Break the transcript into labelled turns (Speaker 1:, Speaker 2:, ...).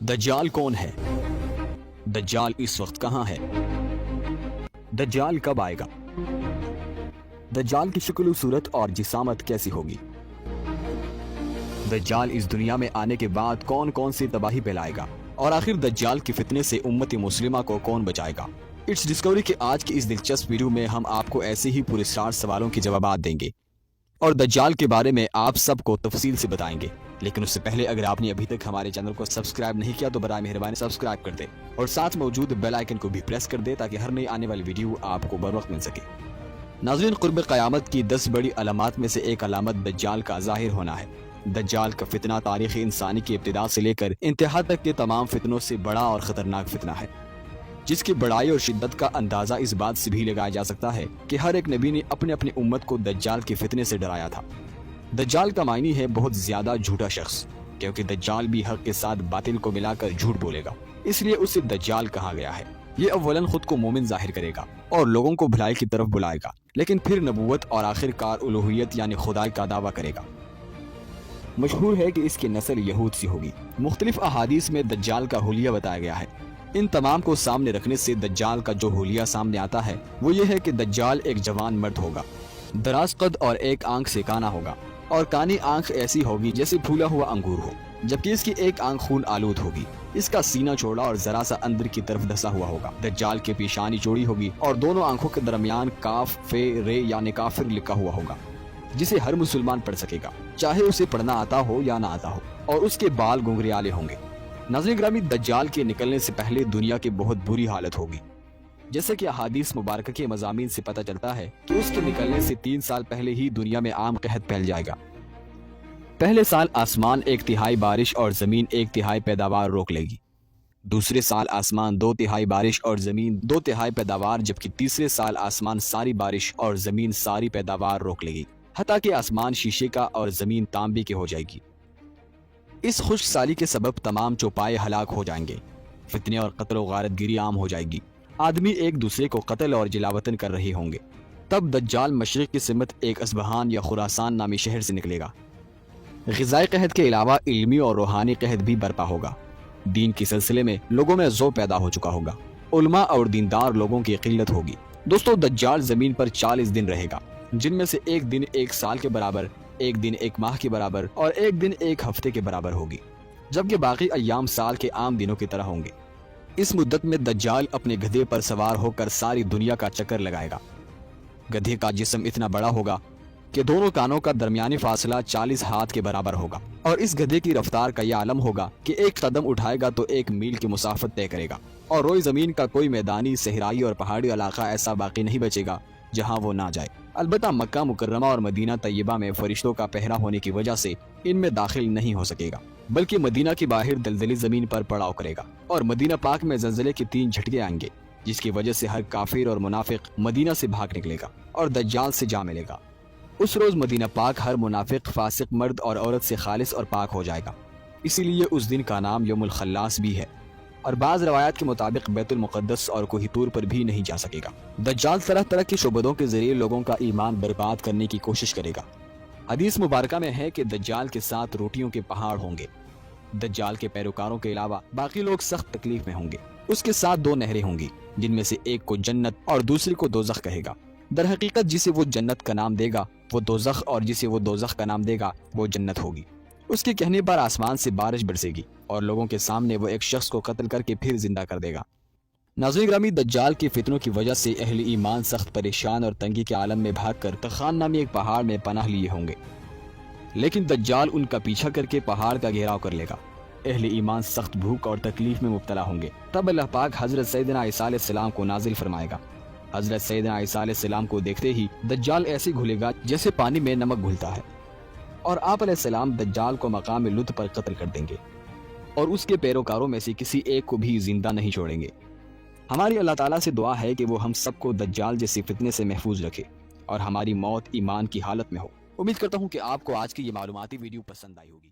Speaker 1: دجال کون ہے؟ دجال اس وقت کہاں ہے؟ دجال کب آئے گا؟ دجال کی شکل و صورت اور جسامت کیسی ہوگی؟ دجال اس دنیا میں آنے کے بعد کون کون سی تباہی پھیلائے گا؟ اور آخر دجال کے فتنے سے امت مسلمہ کو کون بچائے گا؟ اٹس ڈسکوری کے آج کی اس دلچسپ ویڈیو میں ہم آپ کو ایسے ہی پراسرار سوالوں کے جوابات دیں گے اور دجال کے بارے میں آپ سب کو تفصیل سے بتائیں گے۔ لیکن اس سے پہلے اگر آپ نے ابھی تک ہمارے چینل کو سبسکرائب نہیں کیا تو برائے مہربانی سبسکرائب کر دیں اور ساتھ موجود بیل آئیکن کو بھی پریس کر دیں تاکہ ہر نئی آنے والی ویڈیو آپ کو بر وقت مل سکے۔ ناظرین، قرب قیامت کی 10 بڑی علامات میں سے ایک علامت دجال کا ظاہر ہونا ہے۔ دجال کا فتنہ تاریخ انسانی کی ابتدا سے لے کر انتہا تک کے تمام فتنوں سے بڑا اور خطرناک فتنہ ہے، جس کی بڑائی اور شدت کا اندازہ اس بات سے بھی لگایا جا سکتا ہے کہ ہر ایک نبی نے اپنی امت کو دجال کے فتنے سے ڈرایا تھا۔ دجال کا معنی ہے بہت زیادہ جھوٹا شخص، کیونکہ دجال بھی حق کے ساتھ باطل کو ملا کر جھوٹ بولے گا، اس لیے اسے دجال کہا گیا ہے۔ یہ اولاً خود کو مومن ظاہر کرے گا اور لوگوں کو بھلائی کی طرف بلائے گا، لیکن پھر نبوت اور آخر کار الوہیت یعنی خدائی کا دعویٰ کرے گا۔ مشہور ہے کہ اس کی نسل یہود سے ہوگی۔ مختلف احادیث میں دجال کا حلیہ بتایا گیا ہے۔ ان تمام کو سامنے رکھنے سے دجال کا جو حلیہ سامنے آتا ہے وہ یہ ہے کہ دجال ایک جوان مرد ہوگا، دراز قد اور ایک آنکھ سے کانا ہوگا، اور کانی آنکھ ایسی ہوگی جیسے پھولا ہوا انگور ہو، جبکہ اس کی ایک آنکھ خون آلود ہوگی۔ اس کا سینہ چوڑا اور ذرا سا اندر کی طرف دھسا ہوا ہوگا۔ دجال کے پیشانی چوڑی ہوگی اور دونوں آنکھوں کے درمیان کاف فے رے یعنی کافر لکھا ہوا ہوگا، جسے ہر مسلمان پڑھ سکے گا، چاہے اسے پڑھنا آتا ہو یا نہ آتا ہو، اور اس کے بال گھنگریالے ہوں گے۔ ناظرین گرامی، دجال کے نکلنے سے پہلے دنیا کی بہت بری حالت ہوگی، جیسے کہ احادیث مبارکہ کے مضامین سے پتہ چلتا ہے کہ اس کے نکلنے سے 3 سال پہلے ہی دنیا میں عام قحط پھیل جائے گا۔ پہلے سال آسمان 1/3 بارش اور زمین 1/3 پیداوار روک لے گی، دوسرے سال آسمان 2/3 بارش اور زمین 2/3 پیداوار، جبکہ تیسرے سال آسمان ساری بارش اور زمین ساری پیداوار روک لے گی، حتیٰ کہ آسمان شیشے کا اور زمین تانبے کی ہو جائے گی۔ اس خشک سالی کے سبب تمام چوپائے ہلاک ہو جائیں گے، فتنے اور قتل و غارت گیری عام ہو جائے گی، آدمی ایک دوسرے کو قتل اور جلاوطن کر رہے ہوں گے۔ تب دجال مشرق کی سمت ایک اصبہان یا خراسان نامی شہر سے نکلے گا۔ غذائی قحط کے علاوہ علمی اور روحانی قحط بھی برپا ہوگا۔ دین کے سلسلے میں لوگوں میں ذوق پیدا ہو چکا ہوگا، علماء اور دیندار لوگوں کی قلت ہوگی۔ دوستو، دجال زمین پر 40 دن رہے گا، جن میں سے ایک دن 1 سال کے برابر، ایک دن 1 ماہ کے برابر اور ایک دن 1 ہفتے کے برابر ہوگی، جبکہ باقی ایام سال کے عام دنوں کی طرح ہوں گے۔ اس مدت میں دجال اپنے گدھے پر سوار ہو کر ساری دنیا کا چکر لگائے گا۔ گدھے کا جسم اتنا بڑا ہوگا کہ دونوں کانوں کا درمیانی فاصلہ 40 ہاتھ کے برابر ہوگا، اور اس گدھے کی رفتار کا یہ عالم ہوگا کہ ایک قدم اٹھائے گا تو 1 میل کی مسافت طے کرے گا، اور روئی زمین کا کوئی میدانی، صحرائی اور پہاڑی علاقہ ایسا باقی نہیں بچے گا جہاں وہ نہ جائے۔ البتہ مکہ مکرمہ اور مدینہ طیبہ میں فرشتوں کا پہرا ہونے کی وجہ سے ان میں داخل نہیں ہو سکے گا، بلکہ مدینہ کے باہر دلدلی زمین پر پڑاؤ کرے گا، اور مدینہ پاک میں زلزلے کے 3 جھٹکے آئیں گے، جس کی وجہ سے ہر کافر اور منافق مدینہ سے بھاگ نکلے گا اور دجال سے جا ملے گا۔ اس روز مدینہ پاک ہر منافق، فاسق مرد اور عورت سے خالص اور پاک ہو جائے گا، اسی لیے اس دن کا نام یوم الخلاص بھی ہے، اور بعض روایات کے مطابق بیت المقدس اور کوہ طور پر بھی نہیں جا سکے گا۔ دجال طرح طرح کے شعبدوں کے ذریعے لوگوں کا ایمان برباد کرنے کی کوشش کرے گا۔ حدیث مبارکہ میں ہے کہ دجال کے ساتھ روٹیوں کے پہاڑ ہوں گے۔ دجال کے پیروکاروں کے علاوہ باقی لوگ سخت تکلیف میں ہوں گے۔ اس کے ساتھ 2 نہریں ہوں گی، جن میں سے ایک کو جنت اور دوسری کو دوزخ کہے گا۔ در حقیقت جسے وہ جنت کا نام دے گا وہ دوزخ، اور جسے وہ دوزخ کا نام دے گا وہ جنت ہوگی۔ اس کے کہنے پر آسمان سے بارش برسے گی اور لوگوں کے سامنے وہ ایک شخص کو قتل کر کے پھر زندہ کر دے گا۔ ناظرین گرامی، دجال کے فتنوں کی وجہ سے اہل ایمان سخت پریشان اور تنگی کے عالم میں بھاگ کر تخان نامی ایک پہاڑ میں پناہ لیے ہوں گے، لیکن دجال ان کا پیچھا کر کے پہاڑ کا گھیراؤ کر لے گا۔ اہل ایمان سخت بھوک اور تکلیف میں مبتلا ہوں گے۔ تب اللہ پاک حضرت سیدنا عیسیٰ علیہ السلام کو نازل فرمائے گا۔ حضرت سیدنا عیسیٰ علیہ السلام کو دیکھتے ہی دجال ایسے گھلے گا جیسے پانی میں نمک گھلتا ہے، اور آپ علیہ السلام دجال کو مقام لد پر قتل کر دیں گے، اور اس کے پیروکاروں میں سے کسی ایک کو بھی زندہ نہیں چھوڑیں گے۔ ہماری اللہ تعالیٰ سے دعا ہے کہ وہ ہم سب کو دجال جیسے فتنے سے محفوظ رکھے اور ہماری موت ایمان کی حالت میں ہو۔ امید کرتا ہوں کہ آپ کو آج کی یہ معلوماتی ویڈیو پسند آئی ہوگی۔